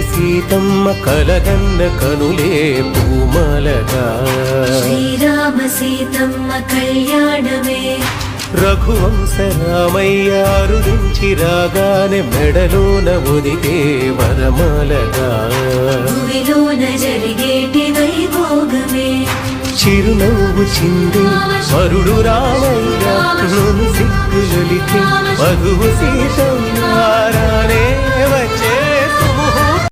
సీతమ్మ కలగన్న కనులే పూమలగా శ్రీరామ సీతమ్మ కళ్యాణమే రఘువంశ రామయ్య అరుదించి రాగానే మెడలోన ఒదిగే వరమాలగా భూమిలోన జరిగేటి వైభోగమే చిరునవ్వు చింది వరుడు రామయ్య నన్ను సిగ్గులికి మధువు సీతమ్మ రానే